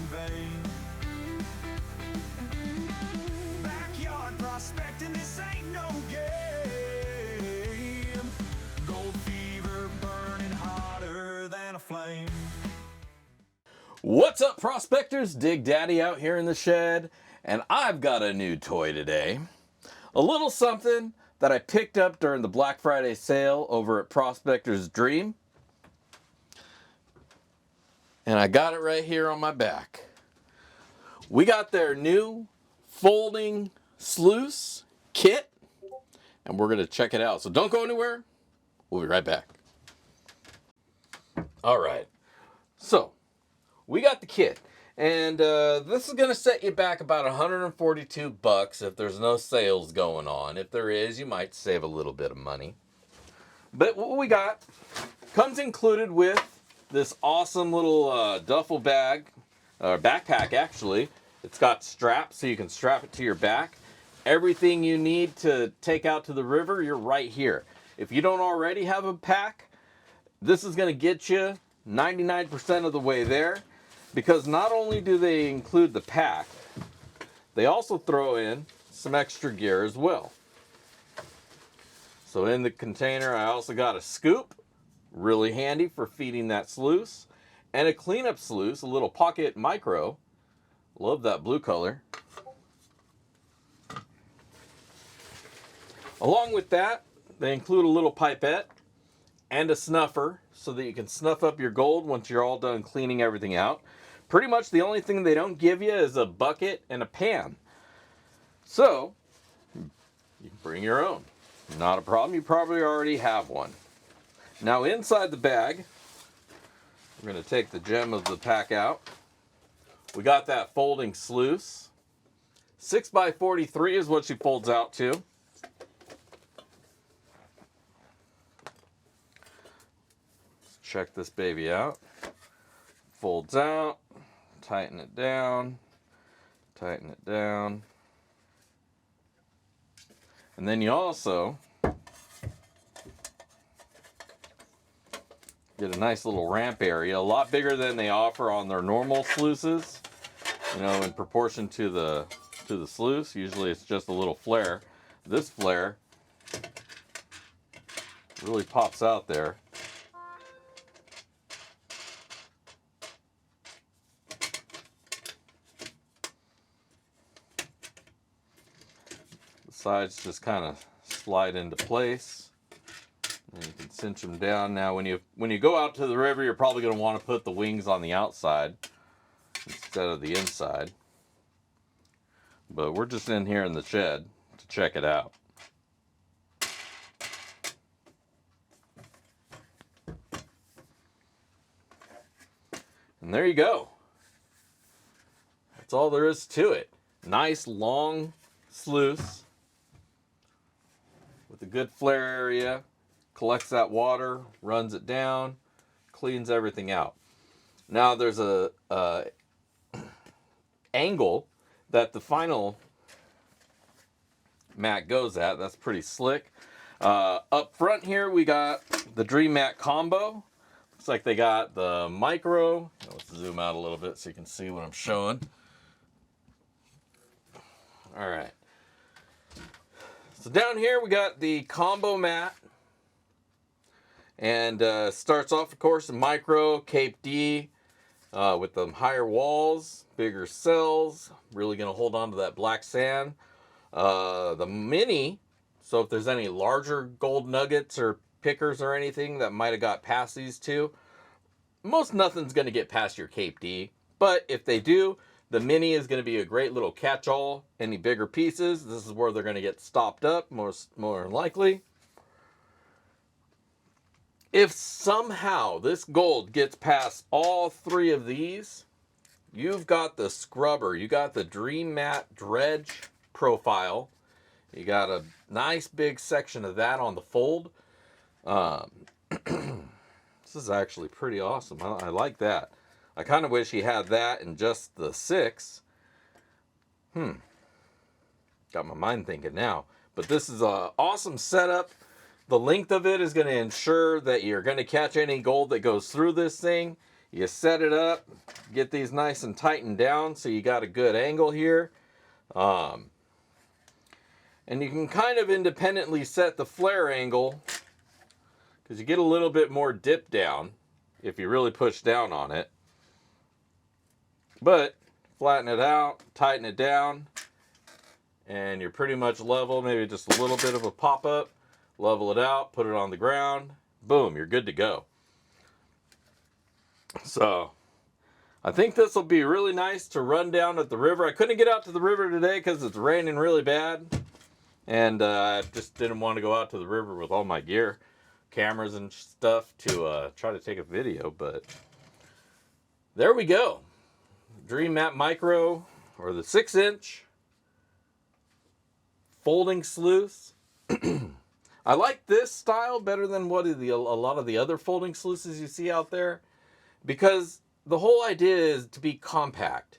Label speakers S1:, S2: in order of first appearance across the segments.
S1: vain. Backyard prospecting, this ain't no game. Gold fever burning hotter than a flame.
S2: What's up, prospectors? Dig Daddy out here in the shed, and I've got a new toy today. A little something that I picked up during the Black Friday sale over at Prospectors Dream. And I got it right here on my back. We got their new folding sluice kit, and we're going to check it out. So don't go anywhere. We'll be right back. All right. So we got the kit, and this is going to set you back about $142 if there's no sales going on. If there is, you might save a little bit of money. But what we got comes included with this awesome little duffel bag, or backpack actually. It's got straps so you can strap it to your back. Everything you need to take out to the river, you're right here. If you don't already have a pack, this is going to get you 99% of the way there. Because not only do they include the pack, they also throw in some extra gear as well. So in the container, I also got a scoop, really handy for feeding that sluice, and a cleanup sluice, a little pocket micro. Love that blue color. Along with that, they include a little pipette and a snuffer so that you can snuff up your gold once you're all done cleaning everything out. Pretty much the only thing they don't give you is a bucket and a pan. So, you can bring your own. Not a problem, you probably already have one. Now inside the bag, we're going to take the gem of the pack out. We got that folding sluice. 6x43 is what she folds out to. Let's check this baby out. Folds out. Tighten it down, tighten it down. And then you also get a nice little ramp area, a lot bigger than they offer on their normal sluices. You know, in proportion to the sluice, usually it's just a little flare. This flare really pops out there. Sides just kind of slide into place, and you can cinch them down. Now when you go out to the river, you're probably going to want to put the wings on the outside instead of the inside, but we're just in here in the shed to check it out. And there you go. That's all there is to it. Nice long sluice with a good flare area, collects that water, runs it down, cleans everything out. Now there's a angle that the final mat goes at. That's pretty slick. Up front here we got the Dream Mat combo. Looks like they got the micro. Let's zoom out a little bit so you can see what I'm showing. All right. So down here we got the combo mat, and starts off, of course, in micro, Cape D, with the higher walls, bigger cells, really going to hold on to that black sand. The mini, so if there's any larger gold nuggets or pickers or anything that might have got past these two, most nothing's going to get past your Cape D, but if they do, the mini is going to be a great little catch-all. Any bigger pieces, this is where they're going to get stopped up, more than likely. If somehow this gold gets past all three of these, you've got the scrubber. You got the Dream Mat dredge profile. You got a nice big section of that on the fold. This is actually pretty awesome. I like that. I kind of wish he had that in just the 6. Got my mind thinking now. But this is an awesome setup. The length of it is going to ensure that you're going to catch any gold that goes through this thing. You set it up, get these nice and tightened down so you got a good angle here. And you can kind of independently set the flare angle because you get a little bit more dip down if you really push down on it. But flatten it out, tighten it down, and you're pretty much level. Maybe just a little bit of a pop-up. Level it out, put it on the ground. Boom, you're good to go. So, I think this will be really nice to run down at the river. I couldn't get out to the river today because it's raining really bad. And I just didn't want to go out to the river with all my gear, cameras and stuff to try to take a video. But there we go. Dream Map Micro, or the 6-inch folding sluice. I like this style better than a lot of the other folding sluices you see out there, because the whole idea is to be compact.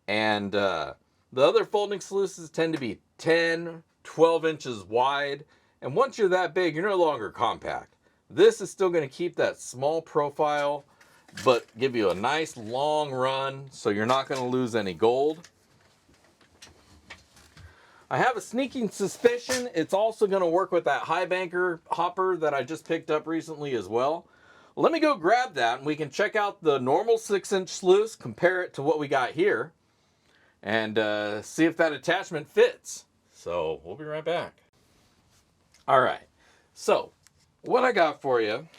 S2: And the other folding sluices tend to be 10, 12 inches wide. And once you're that big, you're no longer compact. This is still going to keep that small profile, but give you a nice long run, so you're not going to lose any gold. I have a sneaking suspicion it's also going to work with that high banker hopper that I just picked up recently as well. Let me go grab that and we can check out the normal 6-inch sluice, compare it to what we got here, and see if that attachment fits. So we'll be right back. All right, so what I got for you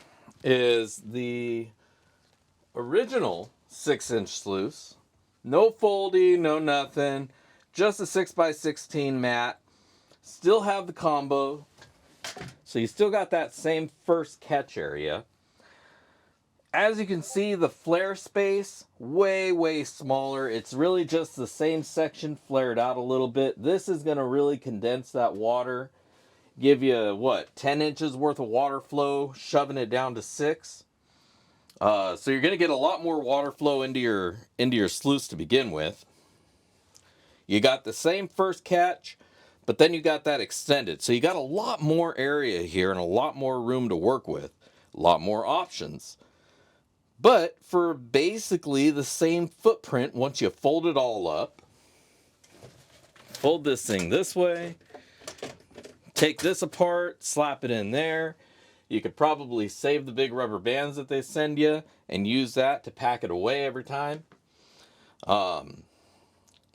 S2: is the original 6-inch sluice. No folding, no nothing. Just a 6x16 mat. Still have the combo. So you still got that same first catch area. As you can see, the flare space, way smaller. It's really just the same section flared out a little bit. This is going to really condense that water. Give you, what, 10 inches worth of water flow, shoving it down to 6. So you're going to get a lot more water flow into your sluice to begin with. You got the same first catch, but then you got that extended. So you got a lot more area here and a lot more room to work with. A lot more options. But for basically the same footprint, once you fold it all up, fold this thing this way, take this apart, slap it in there. You could probably save the big rubber bands that they send you and use that to pack it away every time.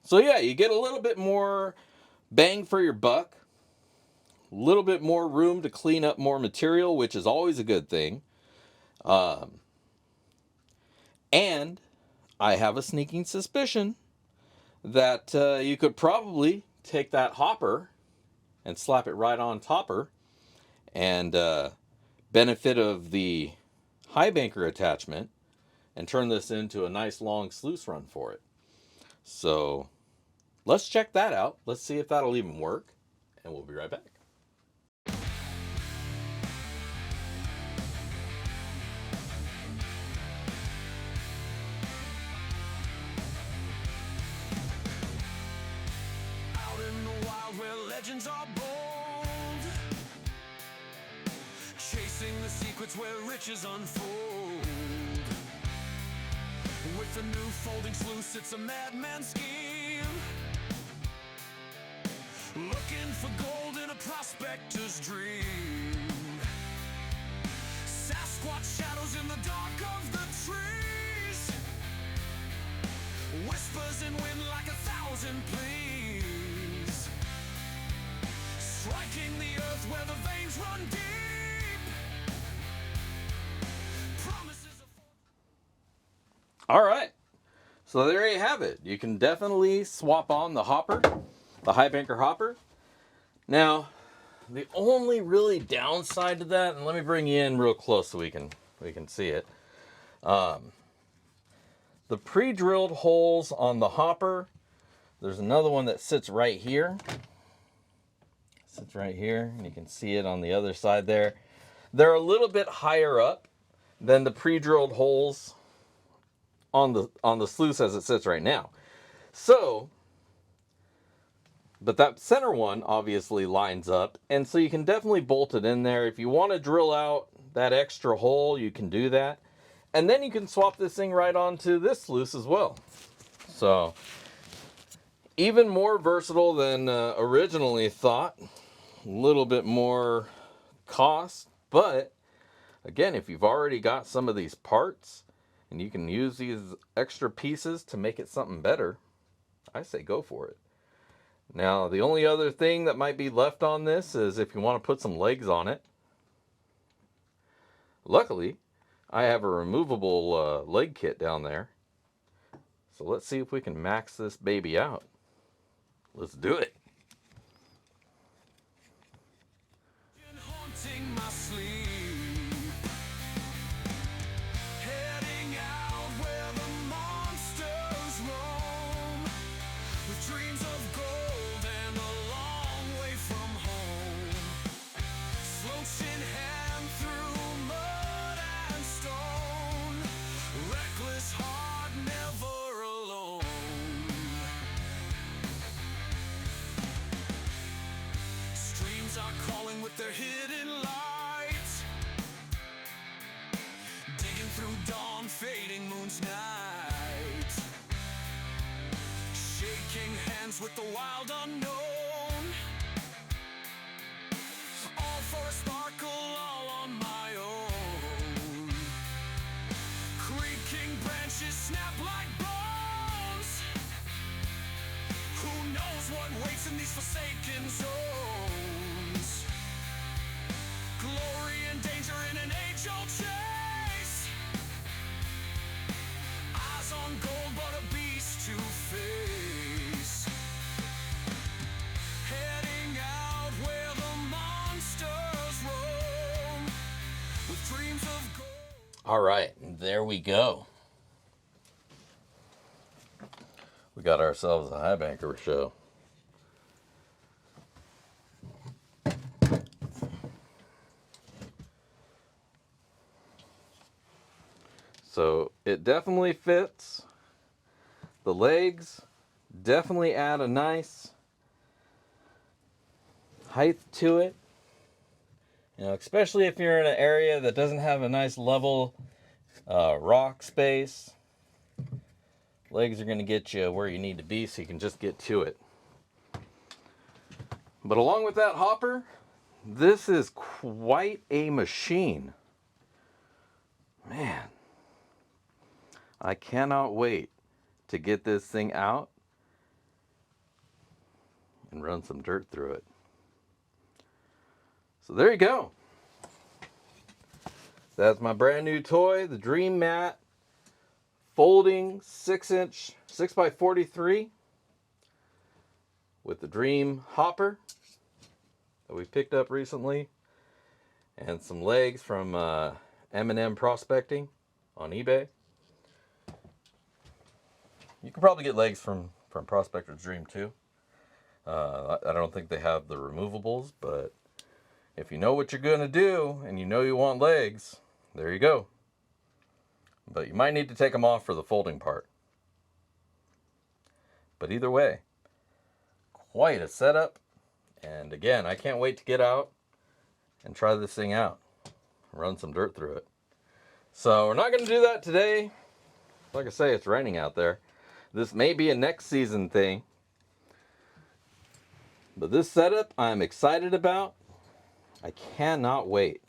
S2: So yeah, you get a little bit more bang for your buck. A little bit more room to clean up more material, which is always a good thing. And I have a sneaking suspicion that you could probably take that hopper and slap it right on topper and benefit of the high banker attachment and turn this into a nice long sluice run for it. So let's check that out. Let's see if that'll even work, and we'll be right back.
S1: Out in the wild where legends are bold, chasing the secrets where riches unfold. With a new folding sluice, it's a madman's scheme, looking for gold in a prospector's dream. Sasquatch shadows in the dark of the trees, whispers in wind like 1,000 pleas, striking the earth where the veins run deep.
S2: All right, so there you have it. You can definitely swap on the hopper, the high banker hopper. Now, the only really downside to that, and let me bring you in real close so we can see it. The pre-drilled holes on the hopper. There's another one that sits right here. Sits right here, and you can see it on the other side there. They're a little bit higher up than the pre-drilled holes on the sluice as it sits right now. So, but that center one obviously lines up, and so you can definitely bolt it in there. If you want to drill out that extra hole, you can do that. And then you can swap this thing right onto this sluice as well. So, even more versatile than originally thought. A little bit more cost, but again, if you've already got some of these parts and you can use these extra pieces to make it something better, I say go for it. Now, the only other thing that might be left on this is if you want to put some legs on it. Luckily, I have a removable leg kit down there. So let's see if we can max this baby out. Let's do it.
S1: Haunting my sleep, heading out where the monsters roam, with dreams of gold and a long way from home, floats in hand through mud and stone, reckless heart never alone. Streams are calling with their hidden lights, digging through dawn, fading moon's night, shaking hands with the wild unknown, all for a sparkle, all on my own. Creaking branches snap like bones. Who knows what waits in these forsaken zones? Glory and danger in an age-old chase. Eyes on gold, but a beast to face. Heading out where the monsters roam, with dreams of gold.
S2: All right, there we go. We got ourselves a high banker show. So it definitely fits. The legs definitely add a nice height to it. You know, especially if you're in an area that doesn't have a nice level rock space. Legs are going to get you where you need to be so you can just get to it. But along with that hopper, this is quite a machine. Man, I cannot wait to get this thing out and run some dirt through it. So there you go. That's my brand new toy, the Dream Mat folding 6-inch 6x43 with the Dream hopper that we picked up recently, and some legs from M&M Prospecting on eBay. You can probably get legs from Prospectors Dream too. I don't think they have the removables, but if you know what you're going to do and you know you want legs, there you go. But you might need to take them off for the folding part. But either way, quite a setup. And again, I can't wait to get out and try this thing out. Run some dirt through it. So we're not going to do that today. Like I say, it's raining out there. This may be a next season thing. But this setup I'm excited about. I cannot wait.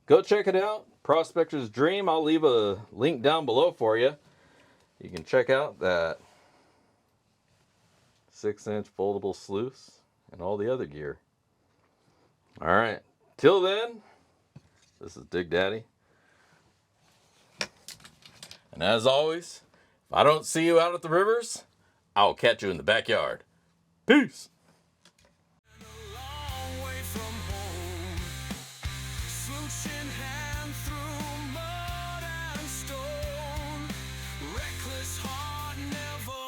S2: Go check it out. Prospector's Dream. I'll leave a link down below for you. You can check out that 6-inch foldable sluice and all the other gear. All right. Till then, this is Dig Daddy. And as always, if I don't see you out at the rivers, I'll catch you in the backyard. Peace.
S1: Reckless heart never